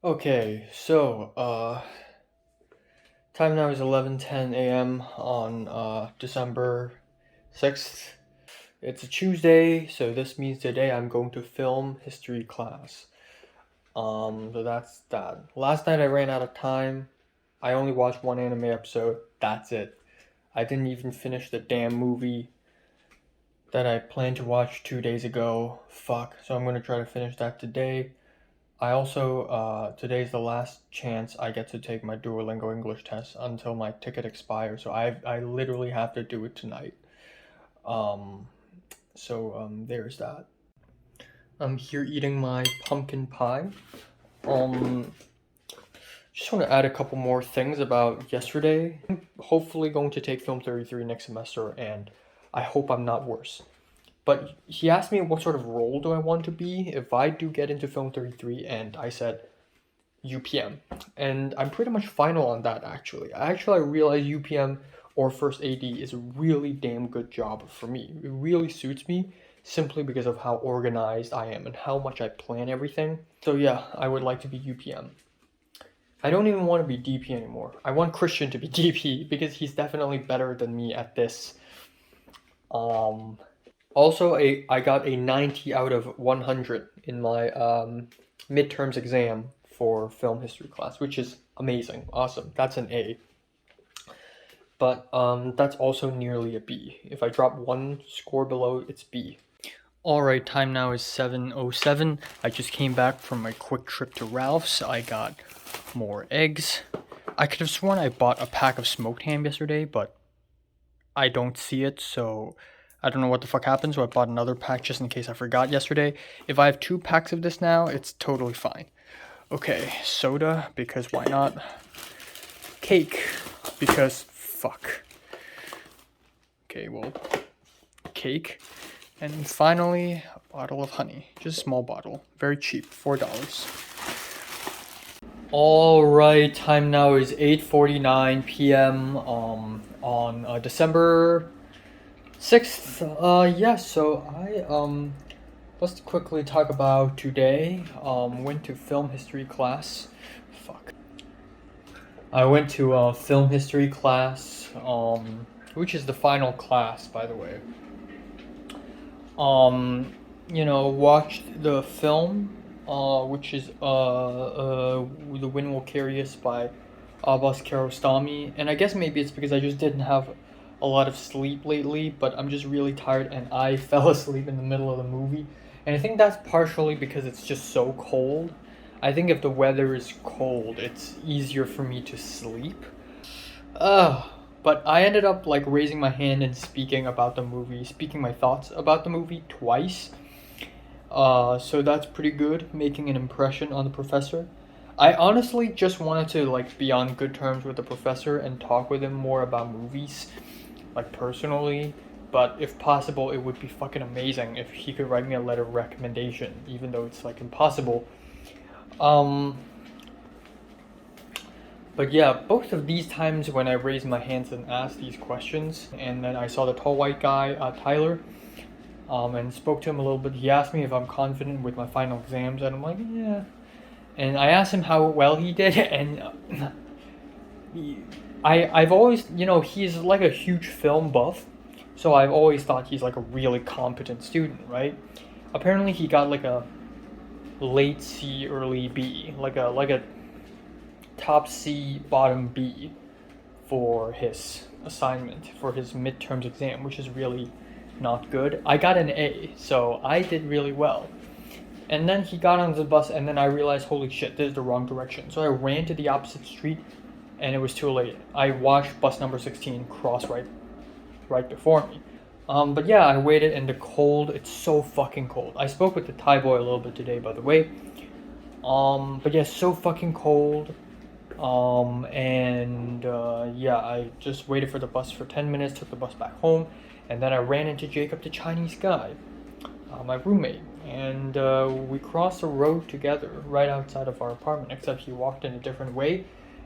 Okay, time now is 11:10 a.m. on December 6th. It's a Tuesday, so this means today I'm going to film history class. So that's that. Last night I ran out of time. I only watched one anime episode. That's it. I didn't even finish the damn movie that I planned to watch 2 days ago. Fuck. So I'm gonna try to finish that today. I also, today's the last chance I get to take my Duolingo English test until my ticket expires. So I literally have to do it tonight. Um, there's that. I'm here eating my pumpkin pie. Um, just want to add a couple more things about yesterday. I'm hopefully going to take Film 33 next semester, and I hope I'm not worse. But he asked me what sort of role do I want to be if I do get into Film 33, and I said UPM. And I'm pretty much final on that actually. I realize UPM or First AD is a really damn good job for me. It really suits me simply because of how organized I am and how much I plan everything. So yeah, I would like to be UPM. I don't even want to be DP anymore. I want Christian to be DP because he's definitely better than me at this. Also, I got a 90 out of 100 in my midterms exam for film history class, which is amazing, awesome. That's an A. But that's also nearly a B. If I drop one score below, it's B. Alright, time now is 7:07. I just came back from my quick trip to Ralph's. I got more eggs. I could have sworn I bought a pack of smoked ham yesterday, but I don't see it, so I don't know what the fuck happened, so I bought another pack just in case I forgot yesterday. If I have 2 packs of this now, it's totally fine. Okay, soda, because why not? Cake, because fuck. Okay, well, cake. And finally, a bottle of honey. Just a small bottle. Very cheap, $4. Alright, time now is 8:49 p.m. On December 6th. So let's quickly talk about today. Went to film history class. Fuck. I went to film history class, which is the final class, by the way. Watched the film, which is The Wind Will Carry Us by Abbas Kiarostami, and I guess maybe it's because I just didn't have a lot of sleep lately, but I'm just really tired and I fell asleep in the middle of the movie. And I think that's partially because it's just so cold. I think if the weather is cold, it's easier for me to sleep. But I ended up like raising my hand and speaking about the movie, speaking my thoughts about the movie twice. So that's pretty good, making an impression on the professor. I honestly just wanted to like be on good terms with the professor and talk with him more about movies, like personally. But if possible, it would be fucking amazing if he could write me a letter of recommendation, even though it's like impossible. But yeah, both of these times when I raised my hands and asked these questions, and then I saw the tall white guy, Tyler, and spoke to him a little bit. He asked me if I'm confident with my final exams, and I'm like, yeah. And I asked him how well he did, and I've always, he's like a huge film buff, so I've always thought he's like a really competent student, right? Apparently, he got like a late C, early B, like a top C, bottom B for his assignment, for his midterms exam, which is really not good. I got an A, so I did really well. And then he got on the bus, and then I realized, holy shit, this is the wrong direction. So I ran to the opposite street, and it was too late. I watched bus number 16 cross right before me. But yeah, I waited in the cold. It's so fucking cold. I spoke with the Thai boy a little bit today, by the way. But yeah, so fucking cold. Yeah, I just waited for the bus for 10 minutes, took the bus back home, and then I ran into Jacob, the Chinese guy, my roommate, and we crossed the road together right outside of our apartment, except he walked in a different way,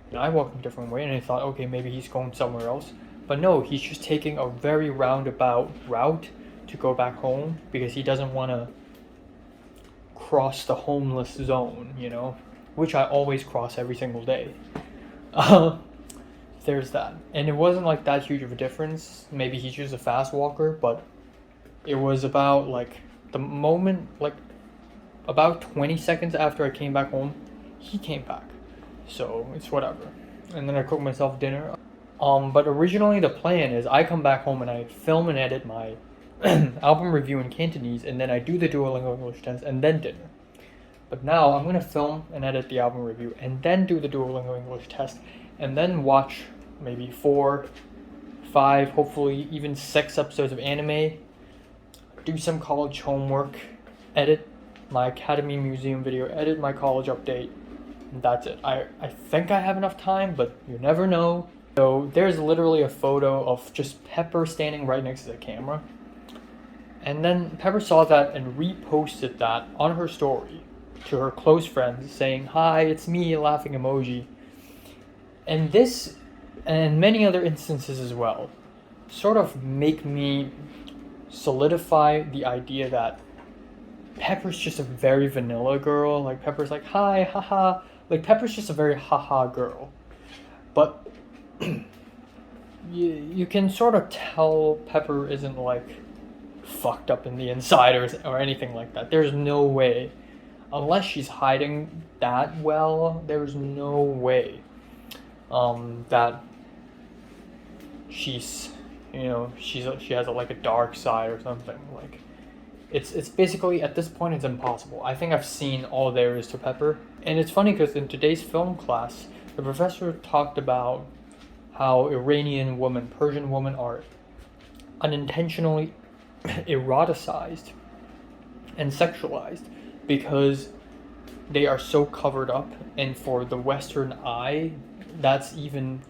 and I walked in a different way, and I thought, okay, maybe he's going somewhere else. But no, he's just taking a very roundabout route to go back home because he doesn't want to cross the homeless zone, which I always cross every single day. There's that. And it wasn't like that huge of a difference. Maybe he's just a fast walker, but it was about like the moment, like about 20 seconds after I came back home, he came back. So it's whatever. And then I cooked myself dinner. But originally the plan is I come back home and I film and edit my album review in Cantonese, and then I do the Duolingo English test and then dinner. But now I'm gonna film and edit the album review and then do the Duolingo English test and then watch maybe 4, 5, hopefully even 6 episodes of anime, do some college homework, edit my Academy Museum video, edit my college update, and that's it. I think I have enough time, but you never know. So there's literally a photo of just Pepper standing right next to the camera. And then Pepper saw that and reposted that on her story to her close friends saying, "Hi, it's me," laughing emoji. And this, and many other instances as well, sort of make me solidify the idea that Pepper's just a very vanilla girl. Like, Pepper's like, "Hi, haha." Like, Pepper's just a very haha girl. But you can sort of tell Pepper isn't like fucked up in the inside or anything like that. There's no way. Unless she's hiding that well, there's no way that she's, she has like a dark side or something. Like, it's basically, at this point, it's impossible. I think I've seen all there is to Pepper. And it's funny because in today's film class, the professor talked about how Iranian women, Persian women are unintentionally eroticized and sexualized because they are so covered up, and for the Western eye, that's even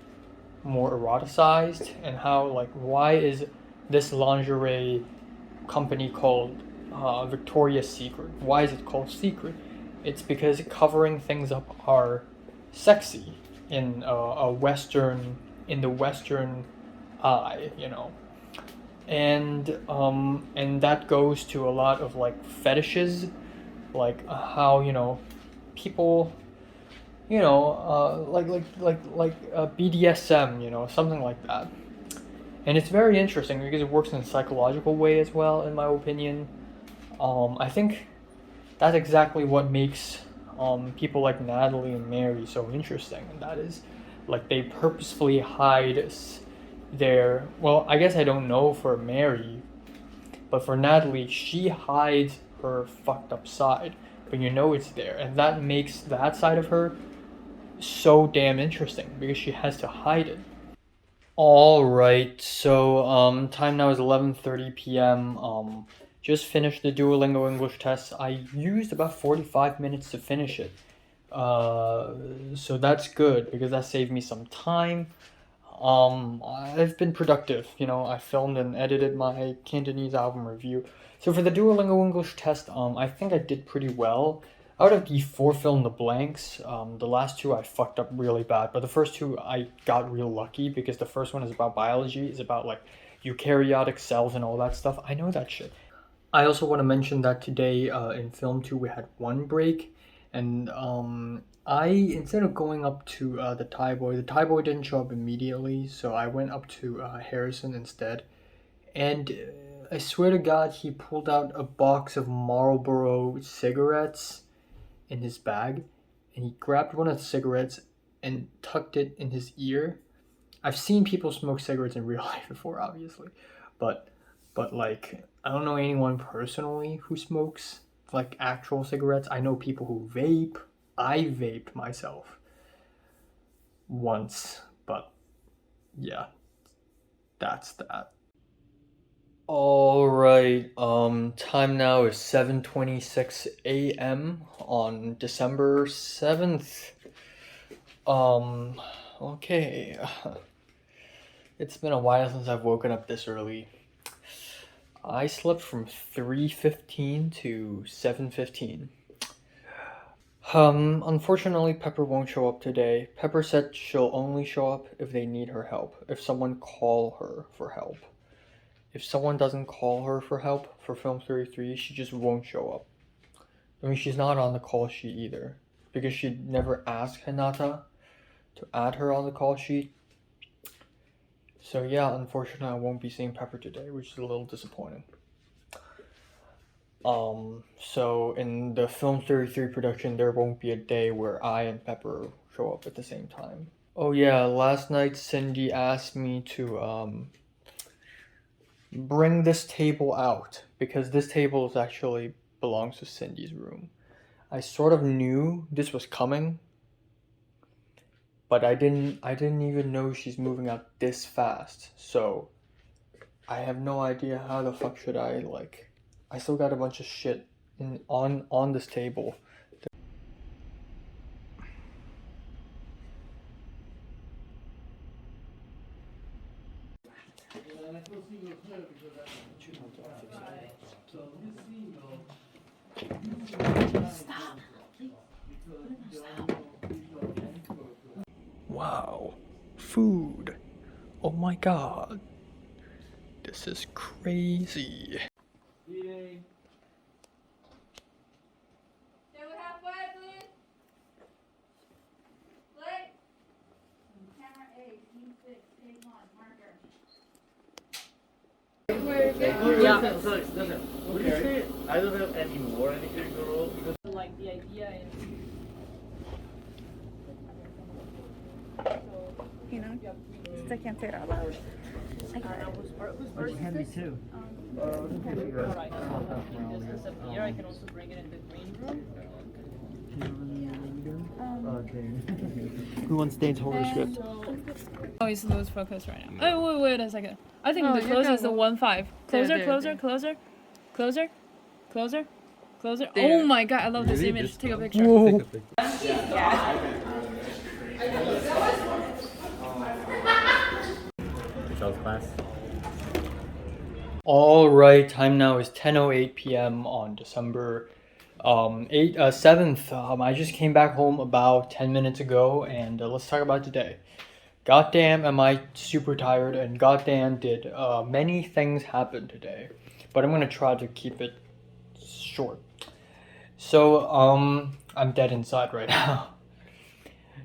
more eroticized. And how, like, why is this lingerie company called Victoria's Secret? Why is it called Secret? It's because covering things up are sexy in the Western eye, and that goes to a lot of like fetishes, like how people, like BDSM, something like that. And it's very interesting because it works in a psychological way as well, in my opinion. I think that's exactly what makes people like Natalie and Mary so interesting, and that is, like, they purposefully hide their, well, I guess I don't know for Mary, but for Natalie, she hides her fucked up side, but it's there, and that makes that side of her so damn interesting because she has to hide it. All right, so time now is 11:30 p.m. Just finished the Duolingo English test. I used about 45 minutes to finish it. So that's good because that saved me some time. I've been productive. I filmed and edited my Cantonese album review. So for the Duolingo English test, I think I did pretty well. Out of the 4 fill in the blanks, the last 2 I fucked up really bad, but the first 2 I got real lucky because the first one is about biology. It's about like eukaryotic cells and all that stuff. I know that shit. I also want to mention that today in film 2 we had 1 break, and I, instead of going up to the Thai boy didn't show up immediately, so I went up to Harrison instead. And I swear to God, he pulled out a box of Marlboro cigarettes in his bag, and he grabbed one of the cigarettes and tucked it in his ear. I've seen people smoke cigarettes in real life before, obviously, but like, I don't know anyone personally who smokes like actual cigarettes. I know people who vape. I vaped myself once, but yeah, that's that. All right, time now is 7:26 a.m. on December 7th. Okay. It's been a while since I've woken up this early. I slept from 3:15 to 7:15. Unfortunately, Pepper won't show up today. Pepper said she'll only show up if they need her help, if someone call her for help. If someone doesn't call her for help for Film 33, she just won't show up. I mean, she's not on the call sheet either, because she never asked Hinata to add her on the call sheet. So yeah, unfortunately I won't be seeing Pepper today, which is a little disappointing. So in the Film 33 production, there won't be a day where I and Pepper show up at the same time. Oh yeah, last night Cindy asked me to bring this table out, because this table actually belongs to Cindy's room. I sort of knew this was coming, but I didn't even know she's moving out this fast. So I have no idea how the fuck should I, like, I still got a bunch of shit on this table. Wow, food. Oh my god. This is crazy. Yeah. Would you say I don't have any more in the critical role? Because like the idea is You know, since I can't say it out loud. I don't know whose verse is hand me this? two. Alright, this is up here. I can also bring it in the green room. Who wants Dane's horror script? So, oh, he's lose focus right now. Oh, wait a second. I think the you're closer is good. the 1-5. Closer, there, closer, there. closer, closer, closer, closer. There. Oh my god, I love this Really? image. This Take a one? picture. Whoa. Michelle's class. Alright, time now is 10:08 p.m. on December 7th. I just came back home about 10 minutes ago, and let's talk about today. Goddamn am I super tired, and goddamn did many things happen today. But I'm gonna try to keep it short. So, I'm dead inside right now.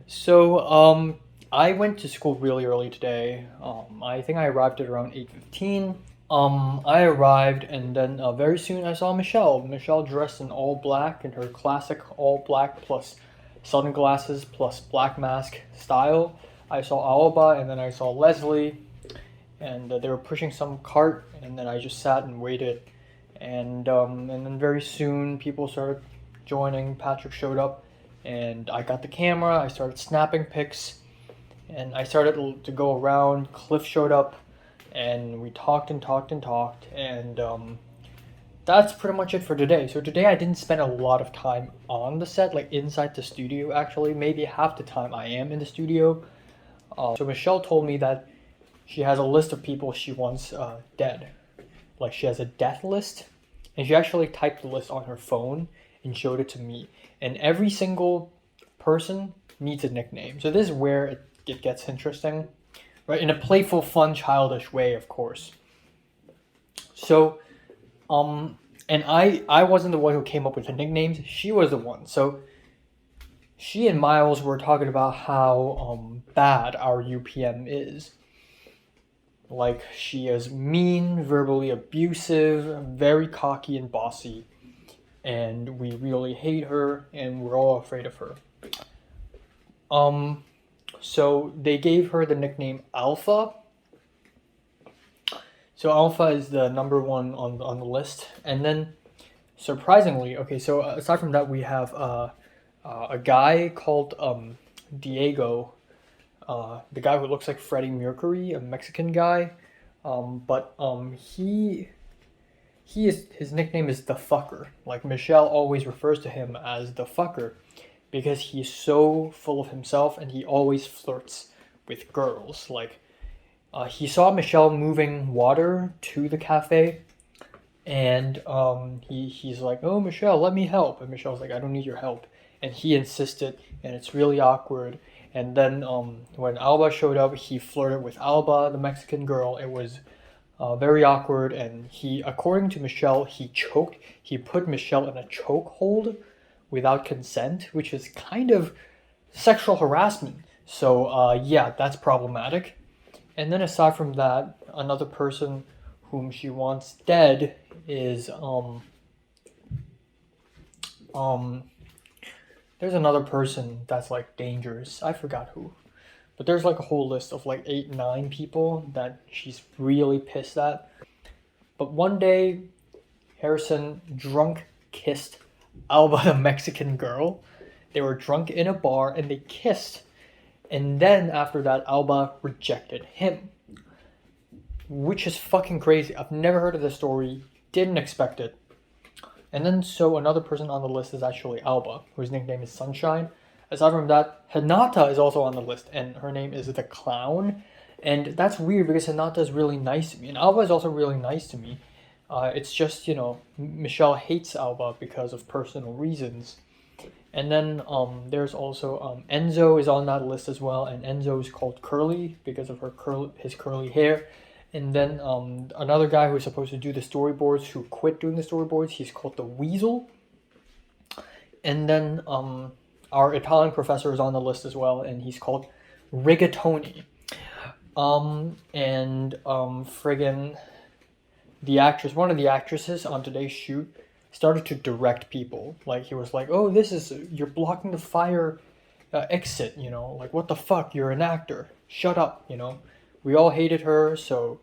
So, I went to school really early today. I think I arrived at around 8:15. I arrived, and then very soon I saw Michelle. Michelle dressed in all black, in her classic all black plus sunglasses plus black mask style. I saw Alba, and then I saw Leslie, and they were pushing some cart, and then I just sat and waited. And then very soon people started joining. Patrick showed up, and I got the camera. I started snapping pics, and I started to go around. Cliff showed up, and we talked and talked and talked, and that's pretty much it for today. So today I didn't spend a lot of time on the set, like inside the studio actually. Maybe half the time I am in the studio. So Michelle told me that she has a list of people she wants dead. Like she has a death list, and she actually typed the list on her phone and showed it to me. And every single person needs a nickname. So this is where it gets interesting, right? In a playful, fun, childish way, of course. So, and I wasn't the one who came up with the nicknames. She was the one. So she and Miles were talking about how bad our UPM is. Like, she is mean, verbally abusive, very cocky and bossy, and we really hate her, and we're all afraid of her. So they gave her the nickname Alpha. So Alpha is the number one on the list, and then surprisingly, okay, so aside from that, we have a guy called Diego. The guy who looks like Freddie Mercury, a Mexican guy, but his nickname is the fucker. Like Michelle always refers to him as the fucker because he's so full of himself and he always flirts with girls. Like he saw Michelle moving water to the cafe, and he's like, "Oh, Michelle, let me help," and Michelle's like, "I don't need your help," and he insisted, and it's really awkward. And then when Alba showed up, he flirted with Alba, the Mexican girl. It was very awkward, and he, according to Michelle, he choked. He put Michelle in a chokehold without consent, which is kind of sexual harassment. So yeah, that's problematic. And then aside from that, another person whom she wants dead is there's another person that's like dangerous. I forgot who. But there's like a whole list of like 8, 9 people that she's really pissed at. But one day, Harrison drunk kissed Alba, the Mexican girl. They were drunk in a bar and they kissed. And then after that, Alba rejected him. Which is fucking crazy. I've never heard of this story. Didn't expect it. And then so another person on the list is actually Alba, whose nickname is Sunshine. Aside from that, Hinata is also on the list, and her name is the Clown. And that's weird because Hinata is really nice to me, and Alba is also really nice to me. It's just, you know, Michelle hates Alba because of personal reasons. And then there's also Enzo is on that list as well, and Enzo is called Curly because of his curly hair. And then another guy who's supposed to do the storyboards who quit doing the storyboards, he's called the Weasel. And then our Italian professor is on the list as well, and he's called Rigatoni. Friggin' the actress, one of the actresses on today's shoot started to direct people. Like, he was like, oh, you're blocking the fire exit, you know, like, what the fuck, you're an actor, shut up, you know. We all hated her, so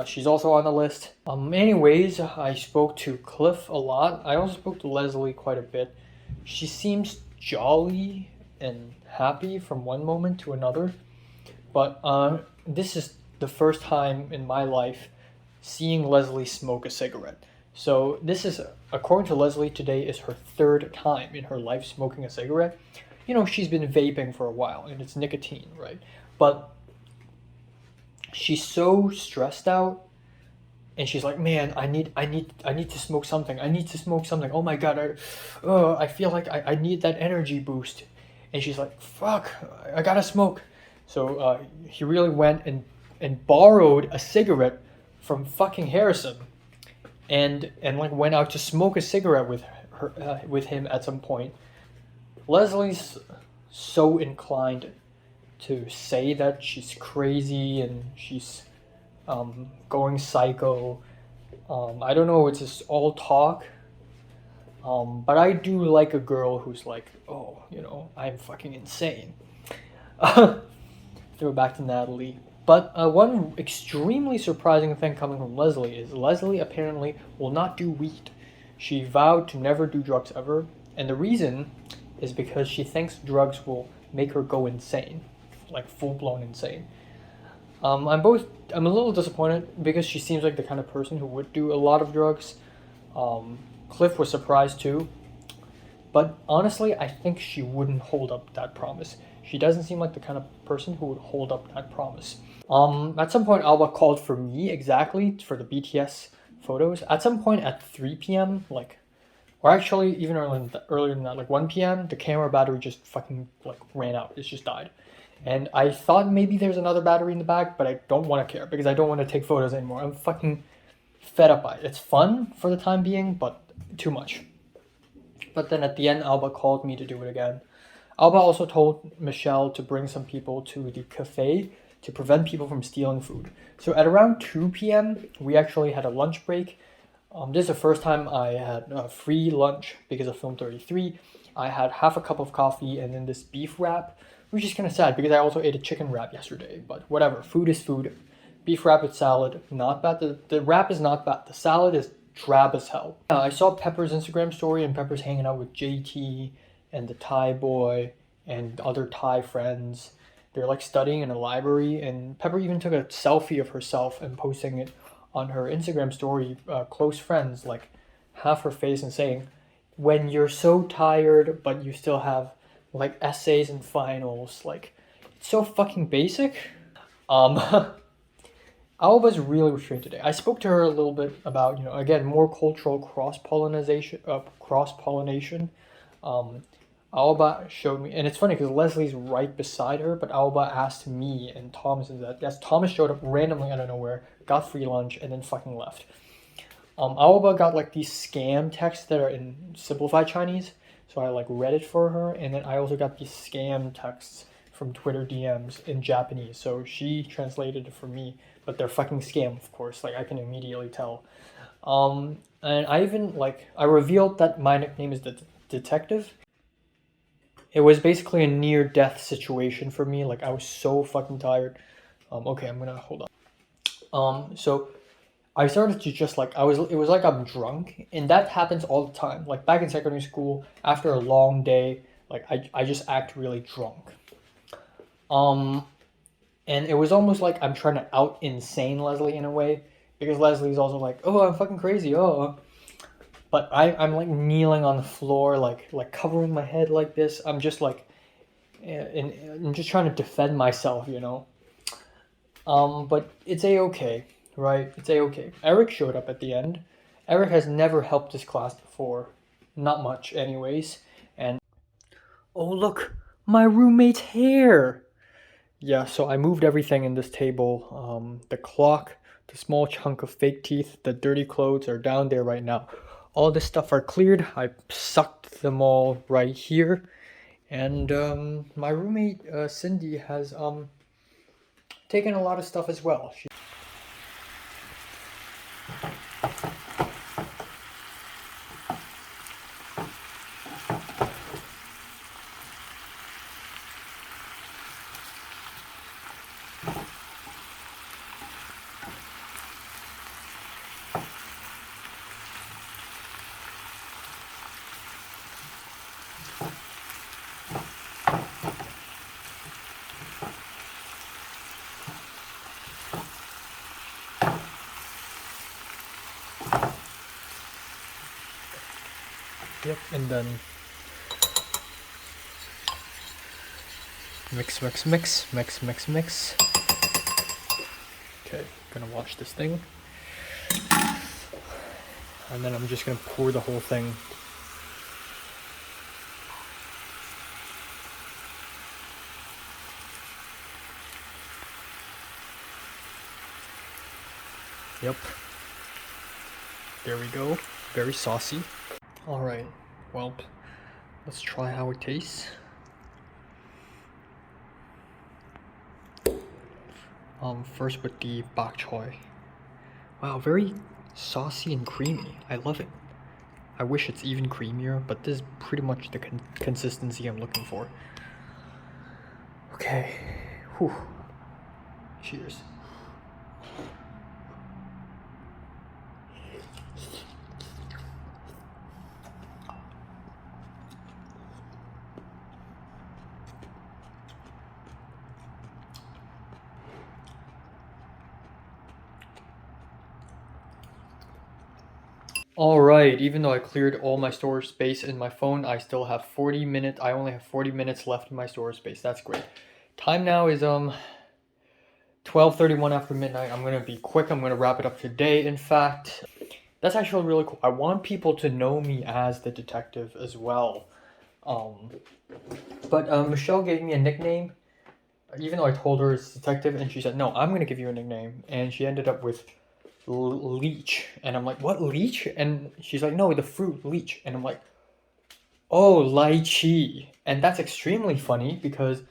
she's also on the list. Anyways, I spoke to Cliff a lot. I also spoke to Leslie quite a bit. She seems jolly and happy from one moment to another. But this is the first time in my life seeing Leslie smoke a cigarette. So this is, according to Leslie, today is her 3rd time in her life smoking a cigarette. You know, she's been vaping for a while, and it's nicotine, right? But she's so stressed out, and she's like, man, I need to smoke something. I need to smoke something. Oh my god, I feel like I need that energy boost. And she's like, fuck, I gotta smoke. So he really went and borrowed a cigarette from fucking Harrison, and like went out to smoke a cigarette with him at some point. Leslie's so inclined to say that she's crazy and she's going psycho. I don't know, it's just all talk. But I do like a girl who's like, oh, you know, I'm fucking insane. Throw it back to Natalie. But one extremely surprising thing coming from Leslie is Leslie apparently will not do weed. She vowed to never do drugs ever. And the reason is because she thinks drugs will make her go insane. Like full-blown insane. I'm a little disappointed because she seems like the kind of person who would do a lot of drugs. Cliff was surprised too. But honestly, I think she wouldn't hold up that promise. She doesn't seem like the kind of person who would hold up that promise. At some point, Alba called for me exactly for the BTS photos. At some point at 3 p.m., or actually even earlier than that, like 1 p.m., the camera battery just fucking ran out. It just died. And I thought maybe there's another battery in the back, but I don't want to care because I don't want to take photos anymore. I'm fucking fed up by it. It's fun for the time being, but too much. But then at the end, Alba called me to do it again. Alba also told Michelle to bring some people to the cafe to prevent people from stealing food. So at around 2 p.m., we actually had a lunch break. This is the first time I had a free lunch because of Film 33. I had half a cup of coffee and then this beef wrap, which is kind of sad because I also ate a chicken wrap yesterday. But whatever, food is food. Beef wrap with salad, not bad. The wrap is not bad. The salad is drab as hell. I saw Pepper's Instagram story, and Pepper's hanging out with JT and the Thai boy and other Thai friends. They're like studying in a library, and Pepper even took a selfie of herself and posting it on her Instagram story, close friends, like half her face, and saying, when you're so tired but you still have like essays and finals, like it's so fucking basic. Alba's really restrained today. I spoke to her a little bit about, again, more cultural cross-pollination. Alba showed me, and it's funny because Leslie's right beside her, but Alba asked me and Thomas that. Yes, Thomas showed up randomly out of nowhere, got free lunch, and then fucking left. Alba got like these scam texts that are in simplified Chinese. So I like read it for her, and then I also got these scam texts from Twitter DMs in Japanese. So she translated it for me, but they're fucking scam, of course. Like I can immediately tell. And I even I revealed that my nickname is the detective. It was basically a near-death situation for me. Like I was so fucking tired. Okay, I'm gonna hold on. So I started to just it was like I'm drunk, and that happens all the time. Like back in secondary school, after a long day, I just act really drunk. And it was almost like I'm trying to out insane Leslie in a way, because Leslie's also like, oh, I'm fucking crazy, oh. But I'm like kneeling on the floor, like covering my head like this. I'm just and I'm just trying to defend myself, you know. But it's a-okay, right? It's a-okay. Eric showed up at the end. Eric has never helped this class before. Not much, anyways. And oh, look, my roommate's hair. Yeah, so I moved everything in this table. The clock, the small chunk of fake teeth, the dirty clothes are down there right now. All this stuff are cleared. I sucked them all right here. And my roommate, Cindy, has taken a lot of stuff as well. Yep, and then mix. Okay, gonna wash this thing. And then I'm just gonna pour the whole thing. Yep. There we go. Very saucy. Alright, well, let's try how it tastes. First with the bok choy. Wow, very saucy and creamy. I love it. I wish it's even creamier, but this is pretty much the consistency I'm looking for. Okay, whew. Cheers. Alright, even though I cleared all my storage space in my phone, I still have 40 minutes. I only have 40 minutes left in my storage space. That's great. Time now is 12:31 after midnight. I'm gonna be quick. I'm gonna wrap it up today. In fact, that's actually really cool. I want people to know me as the detective as well. But Michelle gave me a nickname, even though I told her it's detective, and she said, no, I'm gonna give you a nickname. And she ended up with leech. And I'm like, what, leech? And she's like, no, the fruit, leech. And I'm like, oh, lychee. And that's extremely funny because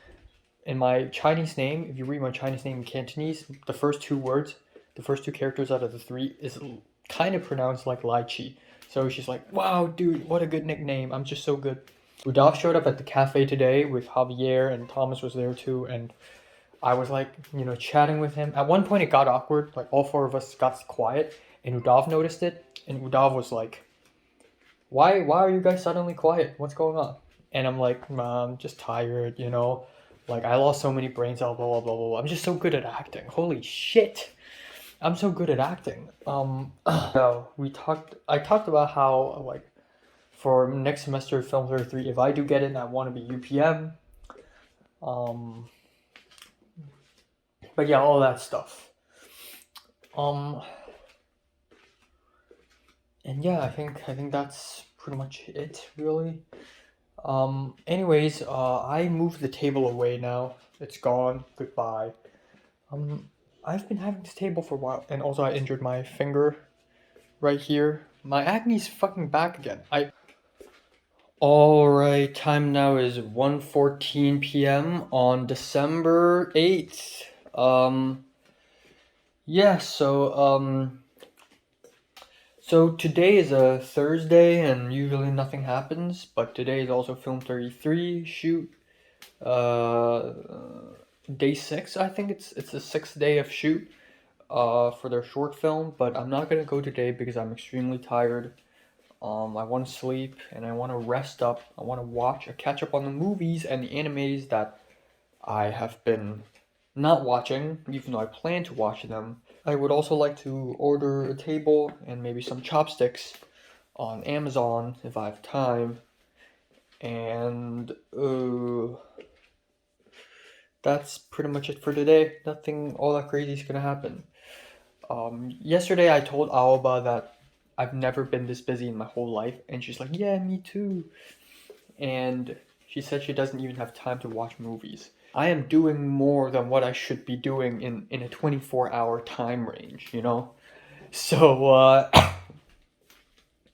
in my Chinese name, if you read my Chinese name in Cantonese, the first two words, the first two characters out of the three is kind of pronounced like lychee. So she's like, wow, dude, what a good nickname. I'm just so good. Rudolph showed up at the cafe today with Javier, and Thomas was there too. And I was like, you know, chatting with him. At one point it got awkward. Like all four of us got quiet, and Rudolph noticed it. And Rudolph was like, why are you guys suddenly quiet? What's going on? And I'm like, I'm just tired, you know. Like, I lost so many brain cells, blah, blah, blah, blah. I'm just so good at acting. Holy shit. I'm so good at acting. So I talked about how, like, for next semester, Film 33, if I do get it, I want to be UPM. But yeah, all that stuff. And yeah, I think that's pretty much it, really. Anyways, I moved the table away now. It's gone. Goodbye. I've been having this table for a while, and also I injured my finger right here. My acne's fucking back again. Alright, time now is 1:14 p.m. on December 8th. Yeah, so today is a Thursday and usually nothing happens, but today is also film 33 shoot. Day 6, I think it's the 6th day of shoot for their short film, but I'm not gonna go today because I'm extremely tired. I want to sleep and I want to rest up. I want to catch up on the movies and the animes that I have been not watching, even though I plan to watch them. I would also like to order a table and maybe some chopsticks on Amazon if I have time. And that's pretty much it for today. Nothing all that crazy is gonna happen. Yesterday I told Aoba that I've never been this busy in my whole life, and she's like, yeah, me too. And she said she doesn't even have time to watch movies. I am doing more than what I should be doing in a 24-hour time range, you know? So,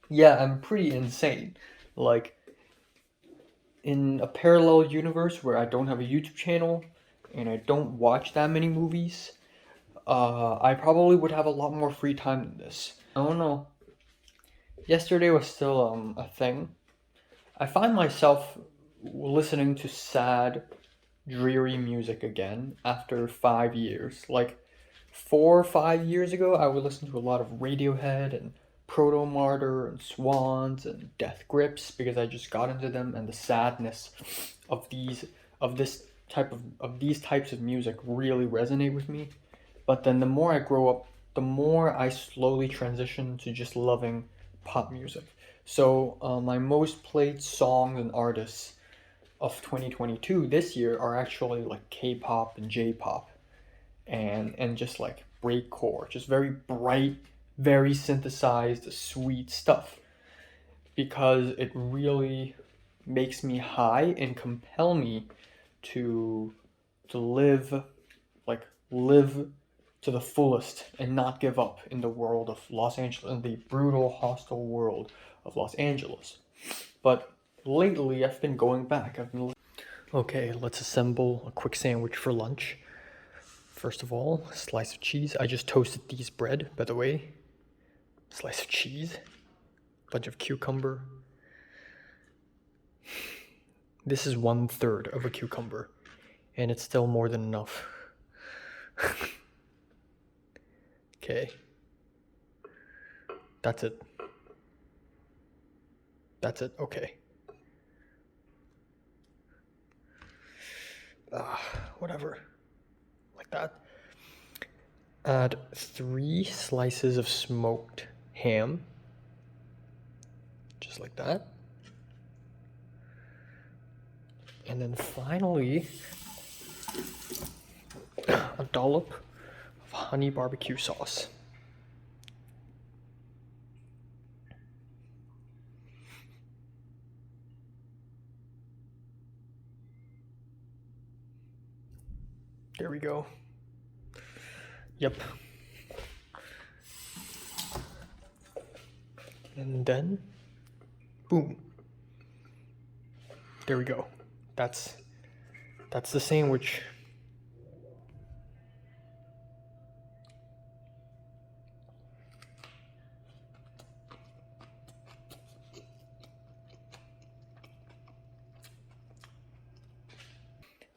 yeah, I'm pretty insane. Like, in a parallel universe where I don't have a YouTube channel and I don't watch that many movies, I probably would have a lot more free time than this. I don't know. Yesterday was still a thing. I find myself listening to sad, dreary music again after 5 years. Like 4 or 5 years ago, I would listen to a lot of Radiohead and Proto Martyr and Swans and Death Grips because I just got into them, and the sadness of these types of music really resonate with me. But then the more I grow up, the more I slowly transition to just loving pop music. So my most played songs and artists of 2022 this year are actually like K-pop and J-pop and just like breakcore, just very bright, very synthesized, sweet stuff, because it really makes me high and compel me to live, live to the fullest and not give up in the world of Los Angeles, in the brutal, hostile world of Los Angeles. But lately, I've been going back. Okay, let's assemble a quick sandwich for lunch. First of all, a slice of cheese. I just toasted these bread, by the way. Slice of cheese, bunch of cucumber. This is 1/3 of a cucumber, and it's still more than enough. Okay. That's it. That's it, okay. Whatever. Like that. Add 3 slices of smoked ham. Just like that. And then finally, a dollop of honey barbecue sauce. There we go. Yep. And then, boom. There we go. That's the sandwich.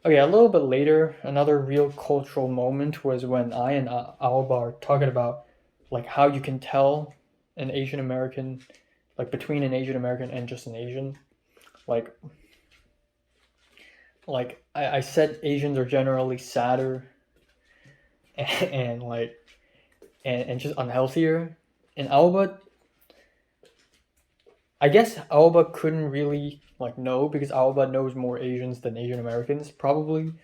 Okay, a little bit later, another real cultural moment was when I and Alba are talking about like how you can tell an Asian American, like between an Asian American and just an Asian. Like I said Asians are generally sadder and and just unhealthier. And Alba, I guess Alba couldn't really like know because Alba knows more Asians than Asian Americans probably.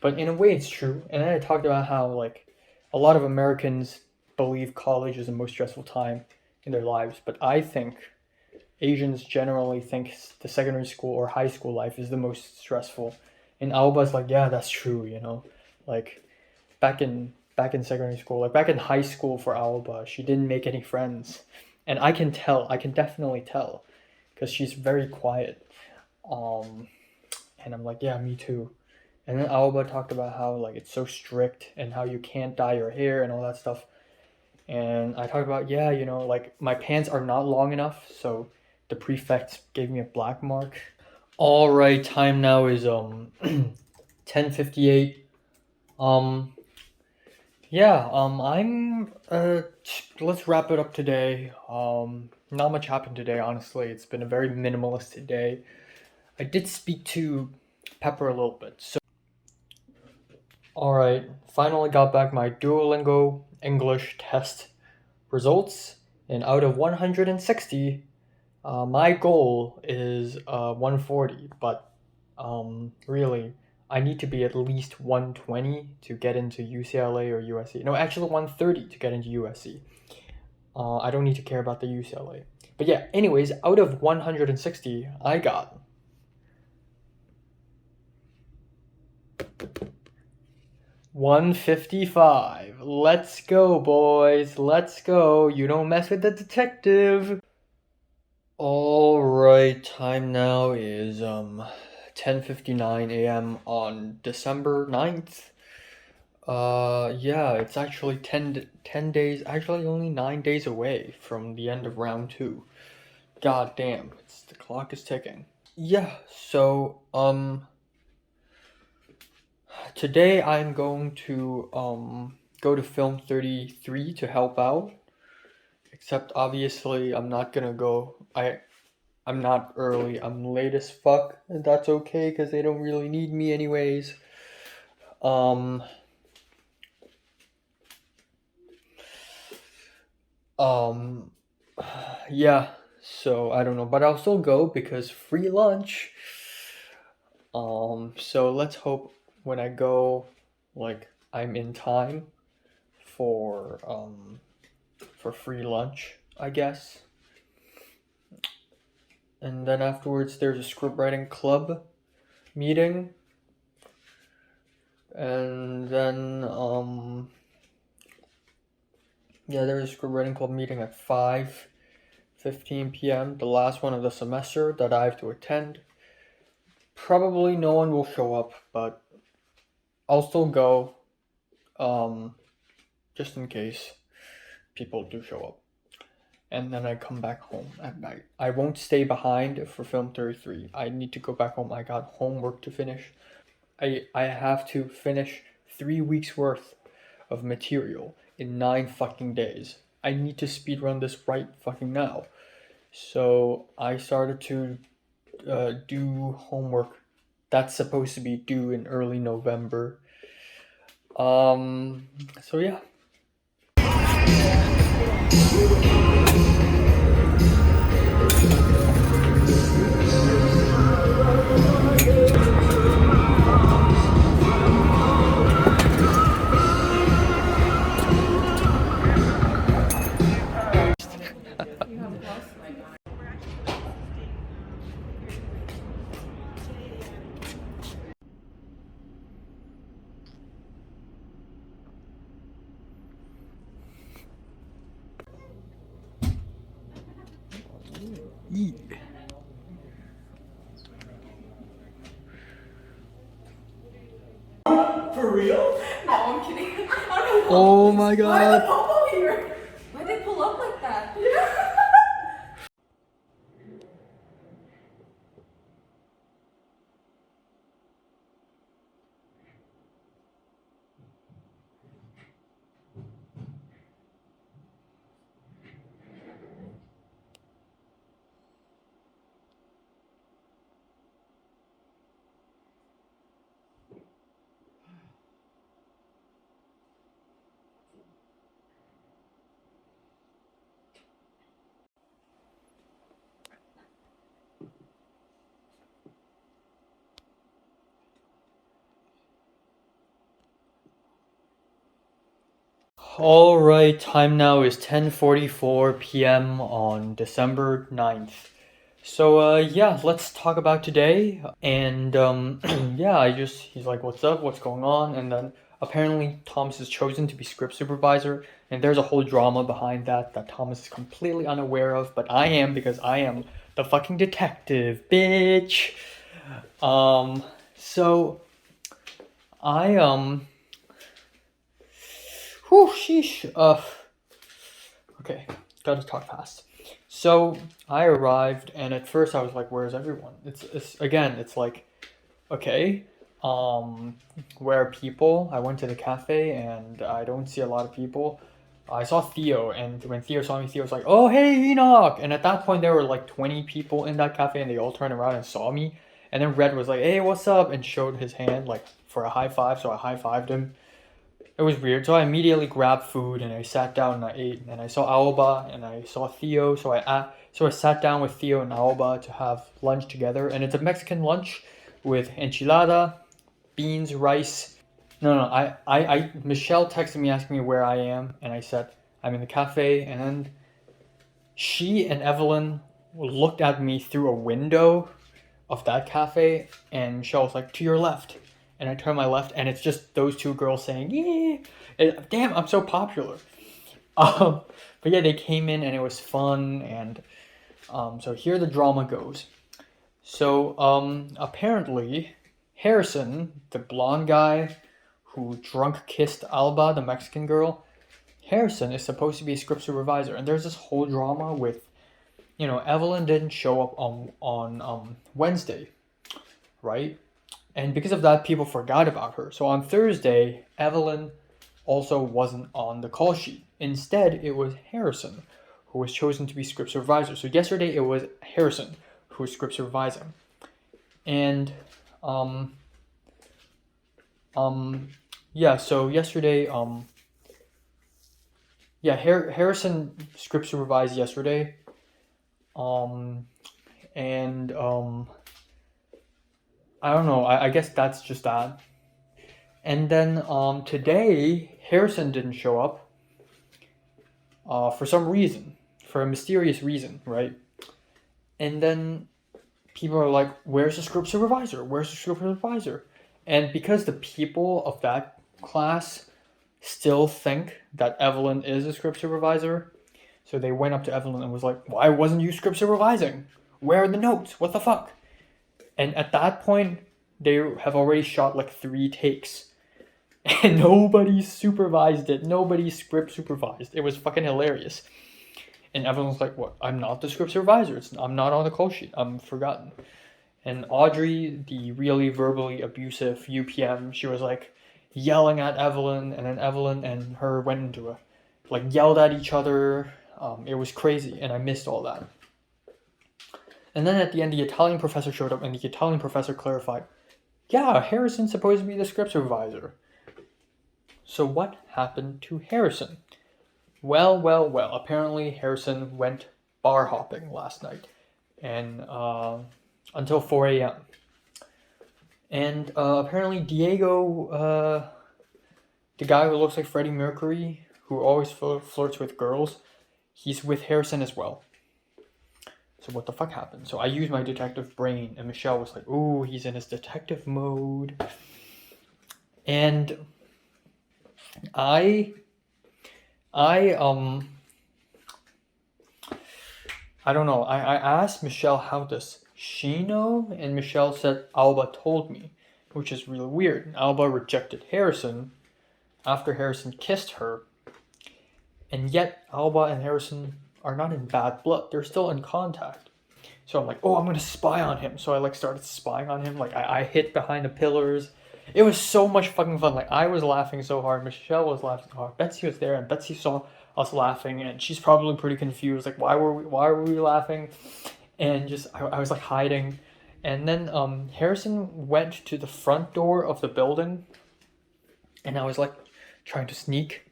But in a way it's true. And then I talked about how like a lot of Americans believe college is the most stressful time in their lives, but I think Asians generally think the secondary school or high school life is the most stressful. And Alba's like, yeah, that's true, you know. Like back in secondary school, like back in high school for Alba, she didn't make any friends. And I can definitely tell because she's very quiet. And I'm like, yeah, me too. And then Alba talked about how like it's so strict and how you can't dye your hair and all that stuff. And I talked about, yeah, like my pants are not long enough, so the prefect gave me a black mark. All right, time now is 10:58. Yeah, I'm let's wrap it up today. Not much happened today, honestly. It's been a very minimalist day. I did speak to Pepper a little bit. So all right, finally got back my Duolingo English test results, and out of 160, my goal is 140, but really, I need to be at least 120 to get into UCLA or USC. No, actually 130 to get into USC. I don't need to care about the UCLA. But yeah, anyways, out of 160, I got 155. Let's go, boys. Let's go. You don't mess with the detective. Alright, time now is 10:59 a.m. on December 9th. Yeah, it's actually 10 days, actually only 9 days away from the end of round 2. God damn, the clock is ticking. Yeah, so today I'm going to go to film 33 to help out. Except obviously I'm not gonna go. I'm not early. I'm late as fuck, and that's okay because they don't really need me anyways. Yeah. So I don't know, but I'll still go because free lunch. So let's hope when I go, like I'm in time for free lunch, I guess. And then afterwards there's a script writing club meeting. And then yeah, there's a script writing club meeting at 5:15 p.m., the last one of the semester that I have to attend. Probably no one will show up, but I'll still go, just in case people do show up. And then I come back home at night. I won't stay behind for film 33. I need to go back home. I got homework to finish. I have to finish 3 weeks worth of material in 9 fucking days. I need to speedrun this right fucking now. So I started to do homework that's supposed to be due in early November. So yeah. Eat. For real? No, I'm kidding. I don't know. Oh my god. Why are the popo here? Why'd they pull up like that? Alright, time now is 10:44 p.m. on December 9th. So yeah, let's talk about today. And yeah, he's like, what's up, what's going on? And then apparently Thomas is chosen to be script supervisor, and there's a whole drama behind that Thomas is completely unaware of, but I am, because I am the fucking detective, bitch. So I whew, sheesh. Okay, gotta talk fast. So I arrived, and at first I was like, "Where's everyone?" It's like, okay, where are people? I went to the cafe, and I don't see a lot of people. I saw Theo, and when Theo saw me, Theo was like, "Oh, hey, Enoch!" And at that point, there were like 20 people in that cafe, and they all turned around and saw me. And then Red was like, "Hey, what's up?" and showed his hand like for a high five, so I high fived him. It was weird, so I immediately grabbed food and I sat down and I ate. And I saw Alba and I saw Theo, so I sat down with Theo and Alba to have lunch together. And it's a Mexican lunch with enchilada, beans, rice. No, Michelle texted me asking me where I am, and I said I'm in the cafe. And then she and Evelyn looked at me through a window of that cafe, and Michelle was like, "To your left." And I turned my left, and it's just those two girls saying, "Yeah." And, damn, I'm so popular. But yeah, they came in, and it was fun, and so here the drama goes. So apparently, Harrison, the blonde guy who drunk kissed Alba, the Mexican girl, Harrison is supposed to be a script supervisor, and there's this whole drama with, Evelyn didn't show up on Wednesday, right? And because of that, people forgot about her. So on Thursday, Evelyn also wasn't on the call sheet. Instead, it was Harrison who was chosen to be script supervisor. So yesterday, it was Harrison who was script supervising. And, yeah, so yesterday, Harrison script supervised yesterday. And, I don't know. I guess that's just that. And then today, Harrison didn't show up for some reason, for a mysterious reason, right? And then people are like, "Where's the script supervisor? Where's the script supervisor?" And because the people of that class still think that Evelyn is a script supervisor, so they went up to Evelyn and was like, "Why wasn't you script supervising? Where are the notes? What the fuck?" And at that point, they have already shot like 3 takes. And nobody supervised it. Nobody script supervised. It was fucking hilarious. And everyone's like, "What? I'm not the script supervisor. I'm not on the call sheet. I'm forgotten." And Audrey, the really verbally abusive UPM, she was like yelling at Evelyn. And then Evelyn and her went into yelled at each other. It was crazy. And I missed all that. And then at the end, the Italian professor showed up, and the Italian professor clarified, "Yeah, Harrison's supposed to be the script supervisor." So what happened to Harrison? Well. Apparently, Harrison went bar hopping last night, and until 4 a.m. And apparently, Diego, the guy who looks like Freddie Mercury, who always flirts with girls, he's with Harrison as well. So what the fuck happened? So I used my detective brain, and Michelle was like, "Ooh, he's in his detective mode." And I don't know. I asked Michelle, "How does she know?" And Michelle said, "Alba told me," which is really weird. Alba rejected Harrison after Harrison kissed her, and yet Alba and Harrison are not in bad blood. They're still in contact. So I'm like, "Oh, I'm going to spy on him." So I started spying on him. I hid behind the pillars. It was so much fucking fun. I was laughing so hard. Michelle was laughing so hard. Betsy was there, and Betsy saw us laughing, and she's probably pretty confused. Why were we laughing? And just I was hiding. And then Harrison went to the front door of the building, and I was trying to sneak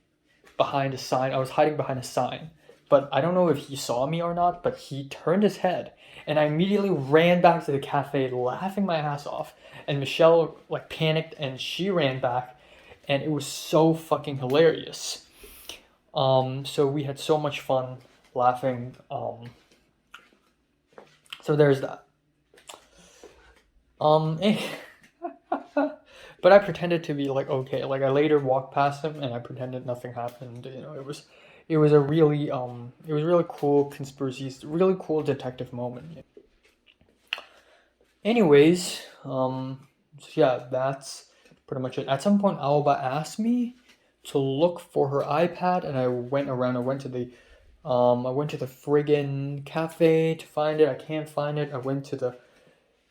behind a sign. I was hiding behind a sign. But I don't know if he saw me or not, but he turned his head, and I immediately ran back to the cafe laughing my ass off. And Michelle panicked, and she ran back, and it was so fucking hilarious. So we had so much fun laughing. So there's that. But I pretended to be like okay. Like I later walked past him and I pretended nothing happened. It was a really cool conspiracy, really cool detective moment. Anyways, so yeah, that's pretty much it. At some point, Alba asked me to look for her iPad, and I went around. I went to the friggin' cafe to find it. I can't find it. I went to the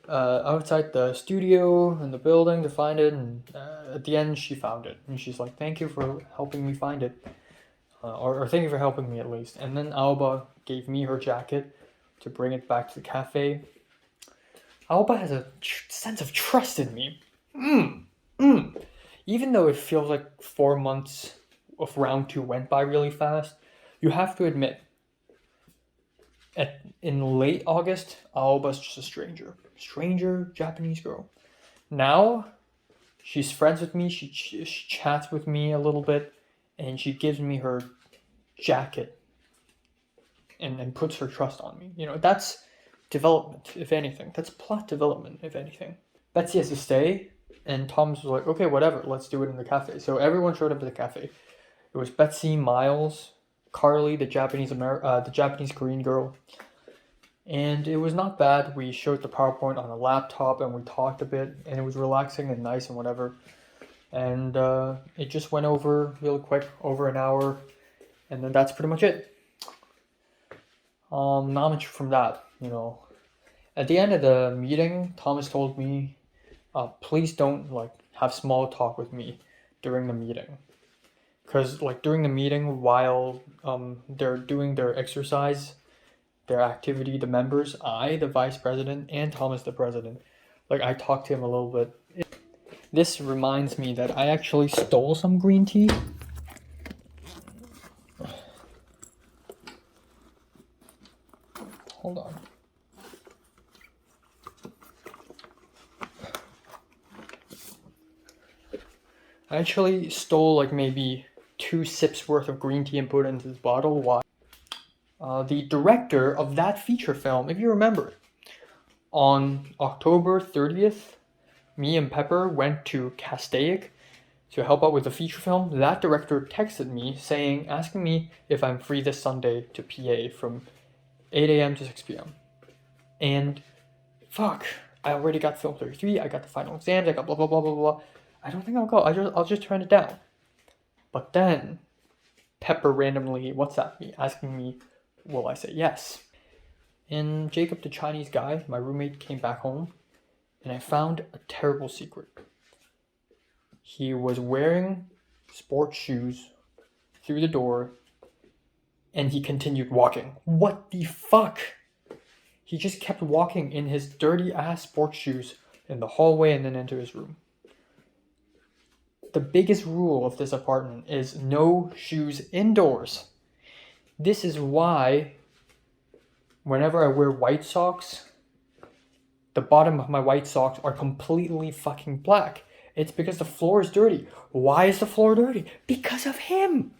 outside the studio in the building to find it, and at the end she found it, and she's like, "Thank you for helping me find it, or thank you for helping me at least." And then Alba gave me her jacket to bring it back to the cafe. Alba has a sense of trust in me. Even though it feels like 4 months of round 2 went by really fast, you have to admit, in late August, Alba's just a stranger Japanese girl. Now, she's friends with me. She chats with me a little bit, and she gives me her jacket, and puts her trust on me. That's development, if anything. That's plot development, if anything. Betsy has to stay, and Thomas was like, okay, whatever, let's do it in the cafe. So everyone showed up at the cafe. It was Betsy, Miles, Carly, the Japanese Korean girl, and it was not bad. We showed the PowerPoint on a laptop, and we talked a bit, and it was relaxing and nice and whatever. And it just went over real quick, over an hour, and then that's pretty much it. Not much from that, At the end of the meeting, Thomas told me, please don't have small talk with me during the meeting. Because during the meeting, while they're doing their exercise, their activity, the members, I, the vice president, and Thomas, the president, I talked to him a little bit. This reminds me that I actually stole some green tea. Hold on. I actually stole maybe 2 sips worth of green tea and put it into this bottle. Why? The director of that feature film, if you remember, on October 30th, me and Pepper went to Castaic to help out with the feature film. That director texted me asking me if I'm free this Sunday to PA from 8 a.m. to 6 p.m. And fuck, I already got film 33, I got the final exams, I got blah blah blah blah blah. I don't think I'll go. I'll just turn it down. But then Pepper randomly WhatsApped me asking me, will I say yes? And Jacob, the Chinese guy, my roommate, came back home, and I found a terrible secret. He was wearing sports shoes through the door, and he continued walking. What the fuck? He just kept walking in his dirty ass sports shoes in the hallway and then into his room. The biggest rule of this apartment is no shoes indoors. This is why whenever I wear white socks, the bottom of my white socks are completely fucking black. It's because the floor is dirty. Why is the floor dirty? Because of him.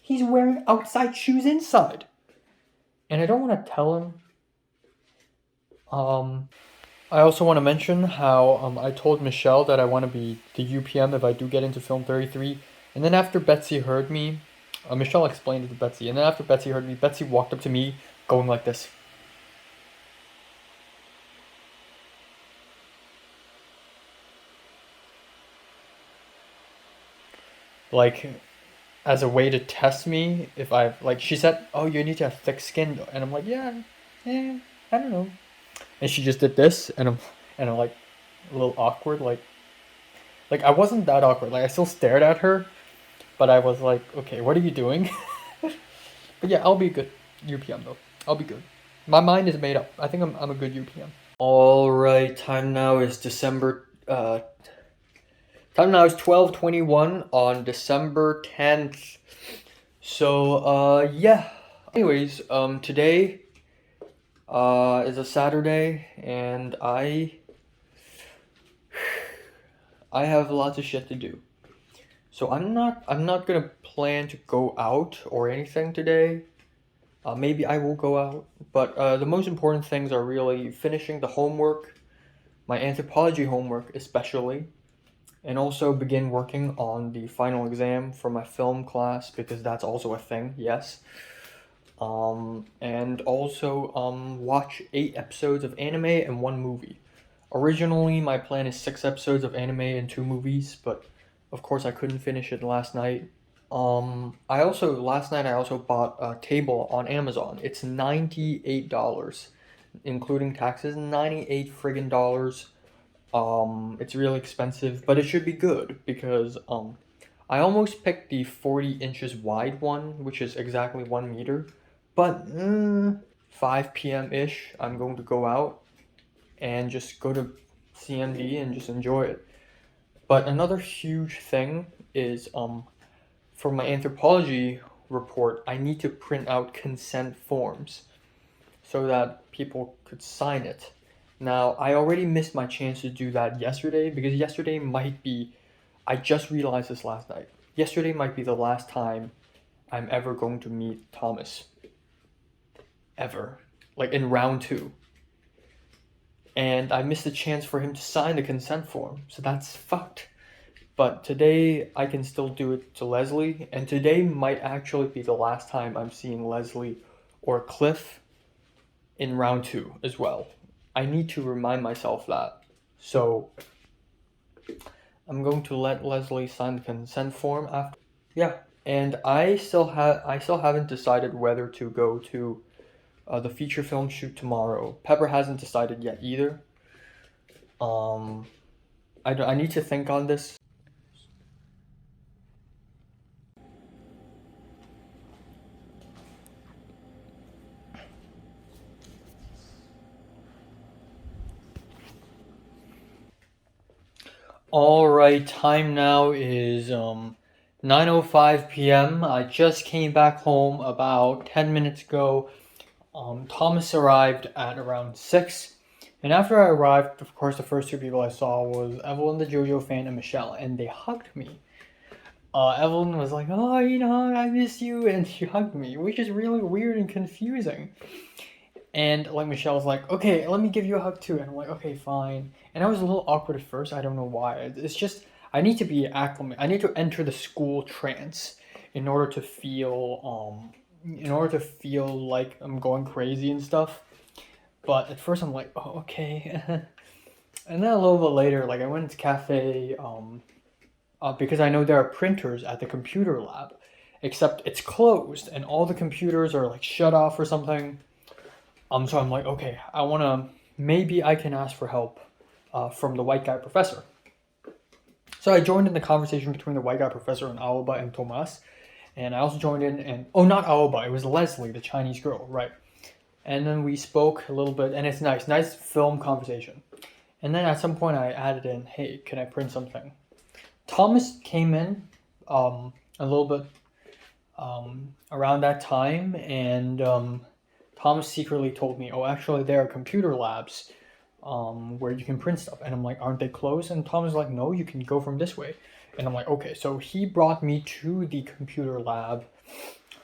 He's wearing outside shoes inside. And I don't want to tell him. I also want to mention how I told Michelle that I want to be the UPM if I do get into film 33. And then after Betsy heard me, Michelle explained it to Betsy. And then after Betsy heard me, Betsy walked up to me going like this. As a way to test me if she said, oh, you need to have thick skin. And I'm like, yeah, I don't know. And she just did this, and I'm a little awkward, I wasn't that awkward, I still stared at her, but I was like, okay, what are you doing? But yeah, I'll be a good UPM though. I'll be good. My mind is made up. I think I'm a good UPM. Alright, time now is 12:21 on December 10th. So, yeah. Anyways, today is a Saturday, and I have lots of shit to do. So I'm not gonna plan to go out or anything today. Maybe I will go out, but the most important things are really finishing the homework, my anthropology homework especially, and also begin working on the final exam for my film class, because that's also a thing, yes. And also watch 8 episodes of anime and 1 movie. Originally, my plan is 6 episodes of anime and 2 movies, but of course I couldn't finish it last night. Last night I also bought a table on Amazon. It's $98, including taxes, 98 friggin' dollars. It's really expensive, but it should be good because I almost picked the 40 inches wide one, which is exactly 1 meter. But 5 p.m. ish, I'm going to go out and just go to CMD and just enjoy it. But another huge thing is for my anthropology report, I need to print out consent forms so that people could sign it. Now, I already missed my chance to do that yesterday because yesterday might be, I just realized this last night. Yesterday might be the last time I'm ever going to meet Thomas. Ever. Like in round 2. And I missed the chance for him to sign the consent form, so that's fucked. But today I can still do it to Leslie, and today might actually be the last time I'm seeing Leslie or Cliff in round 2 as well. I need to remind myself that. So I'm going to let Leslie sign the consent form after. Yeah, and I still haven't decided whether to go to the feature film shoot tomorrow. Pepper hasn't decided yet either. I need to think on this. Alright, time now is 9:05 p.m. I just came back home about 10 minutes ago. Thomas arrived at around 6. And after I arrived, of course, the first 2 people I saw was Evelyn, the JoJo fan, and Michelle, and they hugged me. Evelyn was like, "Oh, I miss you," and she hugged me, which is really weird and confusing. And like Michelle was like, "Okay, let me give you a hug too," and I'm like, "Okay, fine." And I was a little awkward at first. I don't know why. It's just I need to be acclimated. I need to enter the school trance in order to feel like I'm going crazy and stuff. But at first I'm like, "Oh, okay." And then a little bit later, like I went into cafe because I know there are printers at the computer lab, except it's closed and all the computers are like shut off or something. So I'm like, okay, maybe I can ask for help from the white guy professor. So I joined in the conversation between the white guy professor and Aoba and Tomas. And I also joined in not Aoba, it was Leslie, the Chinese girl, right? And then we spoke a little bit, and it's nice film conversation. And then at some point I added in, "Hey, can I print something?" Thomas came in a little bit around that time, and Thomas secretly told me, "Oh, actually, there are computer labs where you can print stuff." And I'm like, "Aren't they closed?" And Thomas is like, "No, you can go from this way." And I'm like, "Okay." So he brought me to the computer lab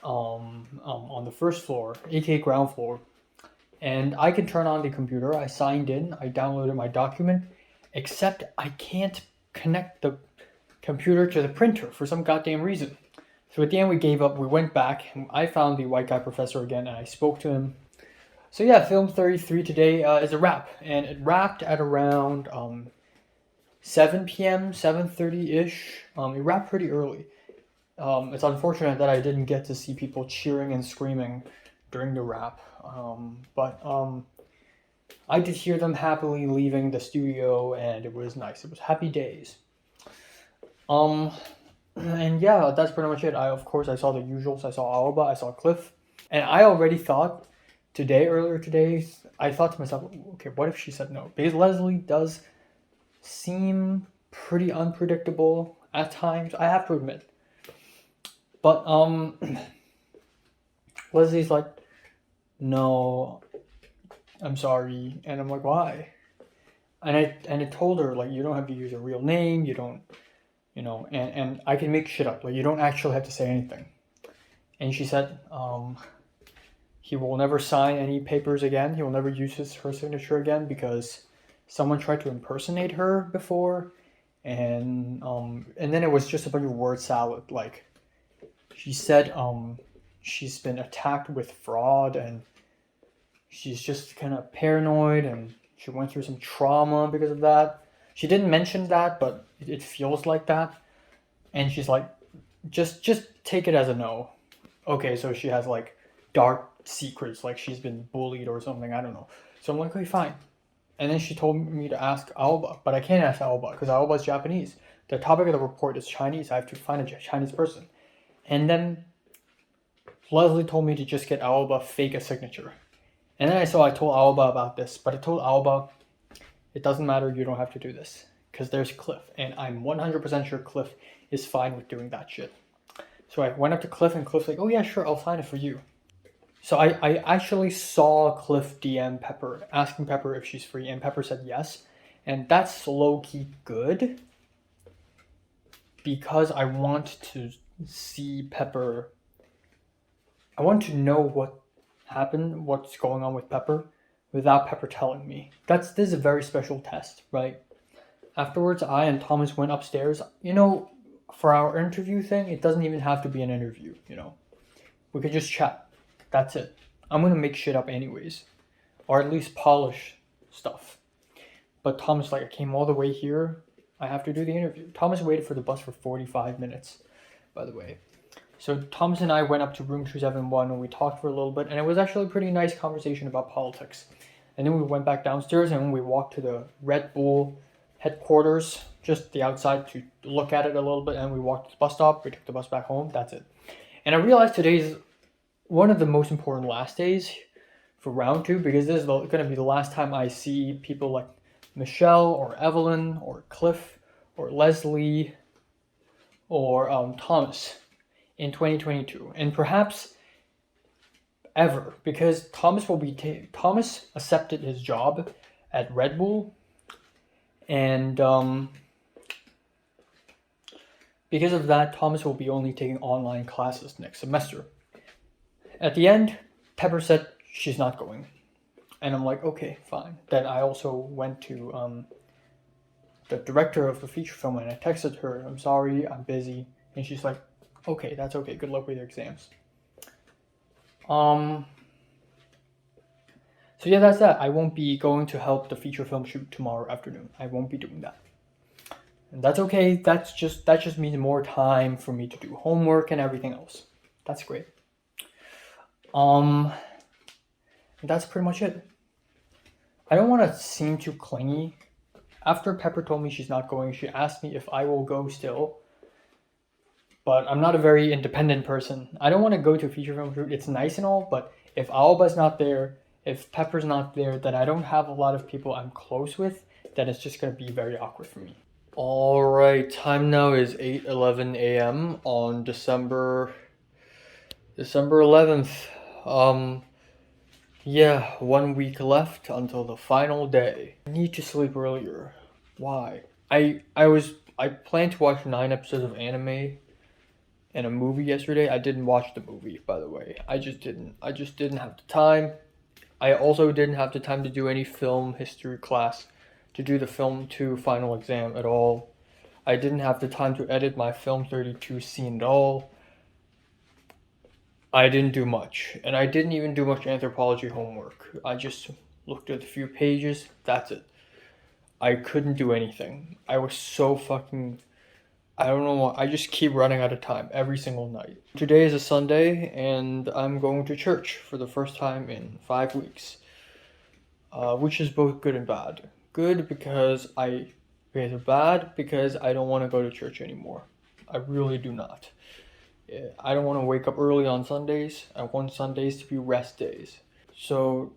on the first floor, aka ground floor. And I can turn on the computer. I signed in. I downloaded my document. Except I can't connect the computer to the printer for some goddamn reason. So at the end we gave up, we went back, and I found the white guy professor again, and I spoke to him. So yeah, film 33 today is a wrap, and it wrapped at around 7 p.m., 7:30-ish. It wrapped pretty early. It's unfortunate that I didn't get to see people cheering and screaming during the wrap, but I did hear them happily leaving the studio, and it was nice. It was happy days. And yeah, that's pretty much it. Of course, I saw the usuals. I saw Aoba, I saw Cliff. And I already thought earlier today, I thought to myself, okay, what if she said no? Because Leslie does seem pretty unpredictable at times, I have to admit. But, Leslie's like, "No, I'm sorry." And I'm like, "Why?" And I told her, like, you don't have to use a real name, you don't, and I can make shit up. Like, you don't actually have to say anything. And she said, he will never sign any papers again. He will never use her signature again because someone tried to impersonate her before, and then it was just a bunch of word salad. Like, she said she's been attacked with fraud, and she's just kind of paranoid, and she went through some trauma because of that. She didn't mention that, but it feels like that. And she's like, just take it as a no. Okay, so she has like dark secrets, like she's been bullied or something, I don't know. So I'm like, okay, fine. And then she told me to ask Aoba, but I can't ask Aoba because Aoba is Japanese. The topic of the report is Chinese. I have to find a Chinese person. And then Leslie told me to just get Aoba fake a signature. And then I told Aoba about this, but I told Aoba, it doesn't matter, you don't have to do this. Because there's Cliff, and I'm 100% sure Cliff is fine with doing that shit. So I went up to Cliff, and Cliff's like, oh yeah, sure, I'll sign it for you. So I actually saw Cliff DM Pepper, asking Pepper if she's free, and Pepper said yes. And that's low-key good, because I want to see Pepper. I want to know what happened, what's going on with Pepper, without Pepper telling me. This is a very special test, right? Afterwards, I and Thomas went upstairs. You know, for our interview thing, it doesn't even have to be an interview, you know. We could just chat. That's it. I'm gonna make shit up anyways. Or at least polish stuff. But Thomas, like, I came all the way here. I have to do the interview. Thomas waited for the bus for 45 minutes, by the way. So Thomas and I went up to room 271 and we talked for a little bit. And it was actually a pretty nice conversation about politics. And then we went back downstairs and we walked to the Red Bull headquarters, just the outside, to look at it a little bit. And we walked to the bus stop. We took the bus back home. That's it. And I realized today's one of the most important last days for round 2, because this is going to be the last time I see people like Michelle or Evelyn or Cliff or Leslie or Thomas in 2022, and perhaps ever, because Thomas will be Thomas accepted his job at Red Bull, and because of that, Thomas will be only taking online classes next semester. At the end, Pepper said she's not going. And I'm like, okay, fine. Then I also went to the director of the feature film and I texted her, I'm sorry, I'm busy. And she's like, okay, that's okay. Good luck with your exams. So yeah, that's that. I won't be going to help the feature film shoot tomorrow afternoon. I won't be doing that. And that's okay. That just means more time for me to do homework and everything else. That's great. That's pretty much it. I don't want to seem too clingy. After Pepper told me she's not going, she asked me if I will go still. But I'm not a very independent person. I don't want to go to a feature film shoot. It's nice and all, but if Alba's not there, if Pepper's not there, then I don't have a lot of people I'm close with, then it's just going to be very awkward for me. Alright, time now is 8:11 a.m. on December 11th. Yeah, 1 week left until the final day. I need to sleep earlier. Why? I planned to watch 9 episodes of anime and a movie yesterday. I didn't watch the movie, by the way. I just didn't have the time. I also didn't have the time to do any film history class, to do the film 2 final exam at all. I didn't have the time to edit my film 32 scene at all. I didn't do much, and I didn't even do much anthropology homework. I just looked at a few pages, that's it. I couldn't do anything. I was so fucking, I don't know what, I just keep running out of time every single night. Today is a Sunday, and I'm going to church for the first time in 5 weeks. Which is both good and bad. Good because bad because I don't want to go to church anymore. I really do not. I don't want to wake up early on Sundays. I want Sundays to be rest days. So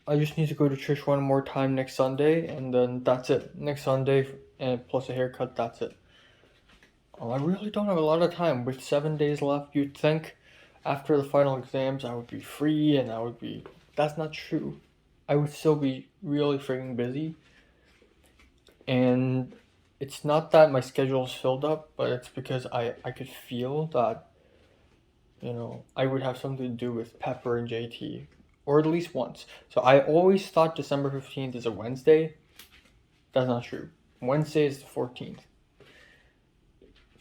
I just need to go to church one more time next Sunday, and then that's it. Next Sunday, and plus a haircut, that's it. I really don't have a lot of time. With 7 days left, you'd think after the final exams I would be free, and that's not true. I would still be really freaking busy. And it's not that my schedule is filled up, but it's because I could feel that, I would have something to do with Pepper and JT, or at least once. So I always thought December 15th is a Wednesday. That's not true. Wednesday is the 14th.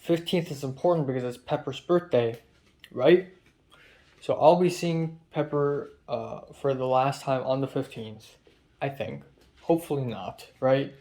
15th is important because it's Pepper's birthday, right? So I'll be seeing Pepper for the last time on the 15th, I think. Hopefully not, right?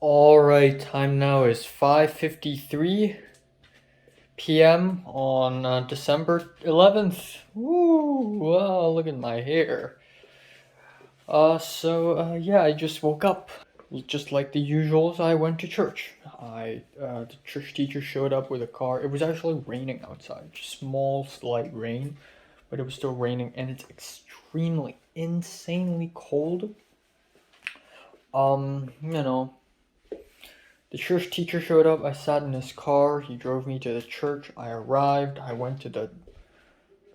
Alright, time now is 5:53 p.m. on December 11th. Woo! Wow, look at my hair. Yeah, I just woke up. Just like the usuals, I went to church. The church teacher showed up with a car. It was actually raining outside. Just small, slight rain, but it was still raining, and it's extremely, insanely cold. The church teacher showed up. I sat in his car. He drove me to the church. I arrived. I went to the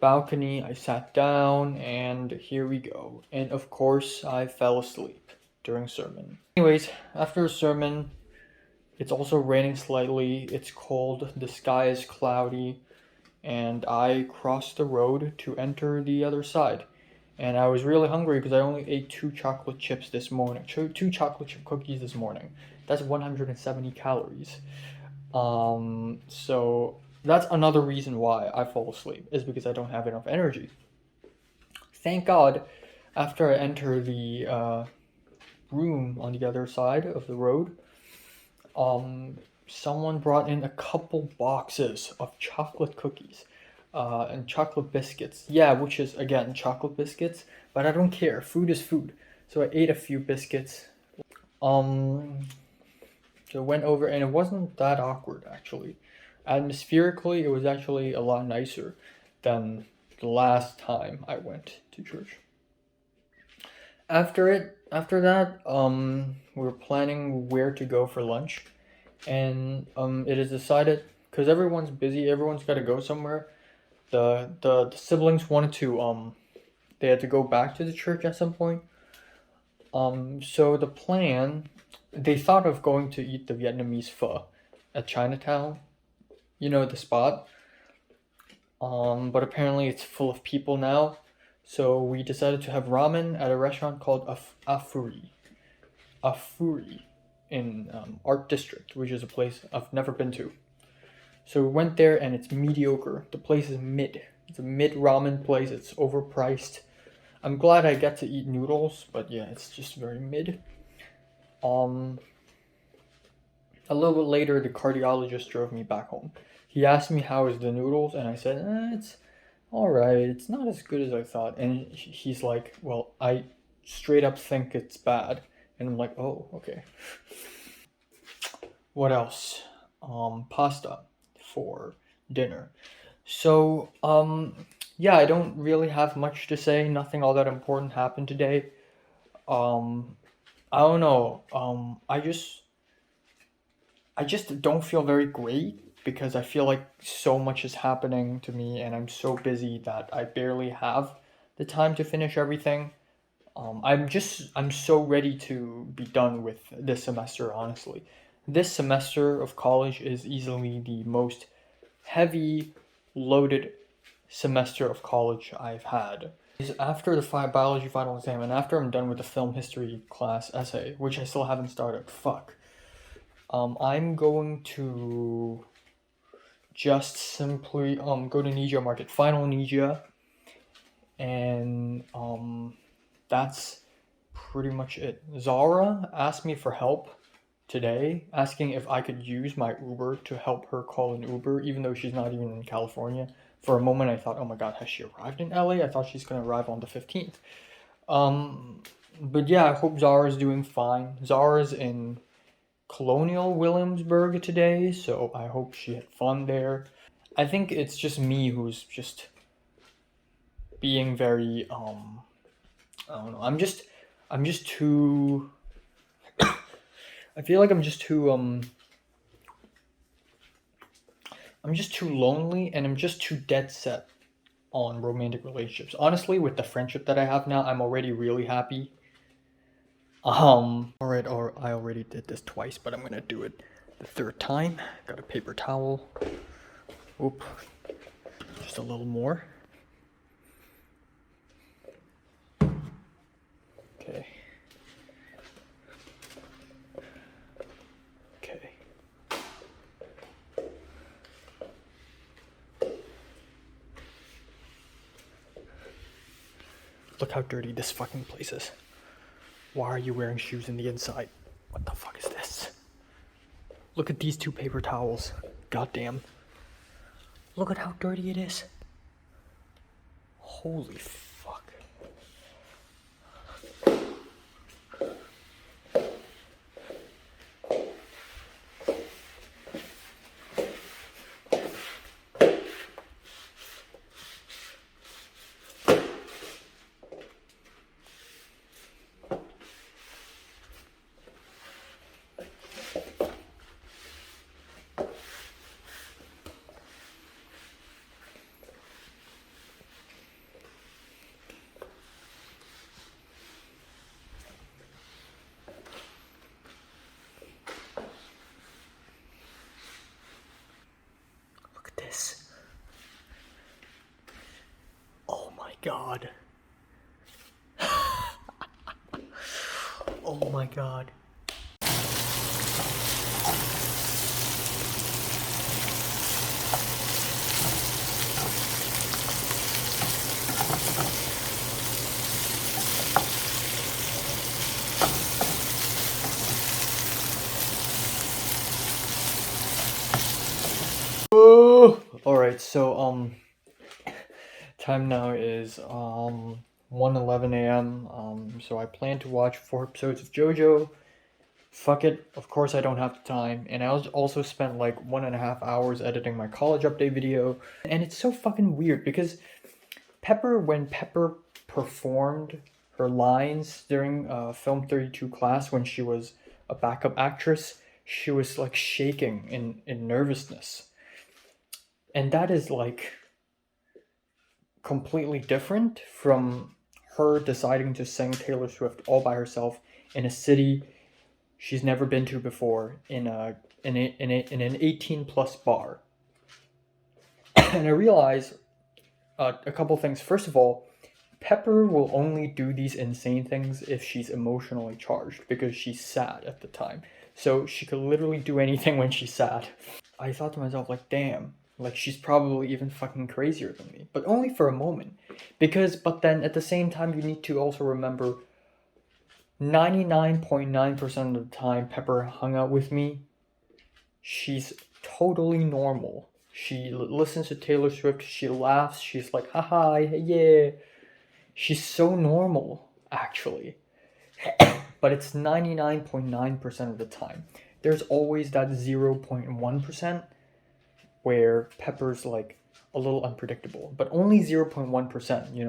balcony. I sat down, and here we go. And of course, I fell asleep during sermon. Anyways, after a sermon, it's also raining slightly. It's cold. The sky is cloudy. And I crossed the road to enter the other side. And I was really hungry because I only ate 2 chocolate chips this morning. 2 chocolate chip cookies this morning. That's 170 calories. So that's another reason why I fall asleep, is because I don't have enough energy. Thank God, after I enter the room on the other side of the road, someone brought in a couple boxes of chocolate cookies. And chocolate biscuits. Yeah, which is, again, chocolate biscuits, but I don't care. Food is food. So I ate a few biscuits. So went over, and it wasn't that awkward, actually. Atmospherically, it was actually a lot nicer than the last time I went to church. After that, we were planning where to go for lunch, and it is decided, because everyone's busy, everyone's got to go somewhere. The siblings wanted to they had to go back to the church at some point. So the plan, they thought of going to eat the Vietnamese pho at Chinatown, you know, the spot. But apparently it's full of people now, so we decided to have ramen at a restaurant called Afuri in Art District, which is a place I've never been to. So we went there, and it's mediocre. The place is mid. It's a mid ramen place. It's overpriced. I'm glad I get to eat noodles, but yeah, it's just very mid. A little bit later, the cardiologist drove me back home. He asked me how is the noodles, and I said, it's alright. It's not as good as I thought. And he's like, well, I straight up think it's bad. And I'm like, oh, okay. What else? Pasta for dinner. So, yeah, I don't really have much to say. Nothing all that important happened today. I don't know. I just don't feel very great because I feel like so much is happening to me, and I'm so busy that I barely have the time to finish everything. I'm so ready to be done with this semester, honestly. This semester of college is easily the most heavy, loaded semester of college I've had. After the biology final exam, and after I'm done with the film history class essay, which I still haven't started, I'm going to just simply go to Nijia Market, final Nijia, and that's pretty much it. Zara asked me for help today, asking if I could use my Uber to help her call an Uber, even though she's not even in California. For a moment, I thought, oh my god, has she arrived in LA? I thought she's going to arrive on the 15th. But yeah, I hope Zara's doing fine. Zara's in Colonial Williamsburg today, so I hope she had fun there. I think it's just me who's just being very, I don't know, I'm just too, I feel like I'm just too lonely, and I'm just too dead set on romantic relationships. Honestly, with the friendship that I have now, I'm already really happy. Alright, or I already did this twice, but I'm gonna do it the third time. Got a paper towel. Oop. Just a little more. Okay. Okay. Look how dirty this fucking place is. Why are you wearing shoes in the inside? What the fuck is this? Look at these two paper towels. Goddamn. Look at how dirty it is. Holy fuck. Look at this. Oh my god. Oh my god. Alright, so time now is 1:11 a.m. So I plan to watch 4 episodes of JoJo. Fuck it, of course I don't have the time, and I also spent like 1.5 hours editing my college update video. And it's so fucking weird because when Pepper performed her lines during film 32 class when she was a backup actress, she was like shaking in nervousness. And that is like completely different from her deciding to sing Taylor Swift all by herself in a city she's never been to before, in an 18+ bar. And I realize a couple things. First of all, Pepper will only do these insane things if she's emotionally charged, because she's sad at the time. So she could literally do anything when she's sad. I thought to myself, like, damn, like she's probably even fucking crazier than me. But only for a moment. But then at the same time, you need to also remember 99.9% of the time Pepper hung out with me, she's totally normal. She listens to Taylor Swift, she laughs, she's like, haha, yeah. She's so normal, actually. But it's 99.9% of the time. There's always that 0.1% where Pepper's like a little unpredictable, but only 0.1%, you know.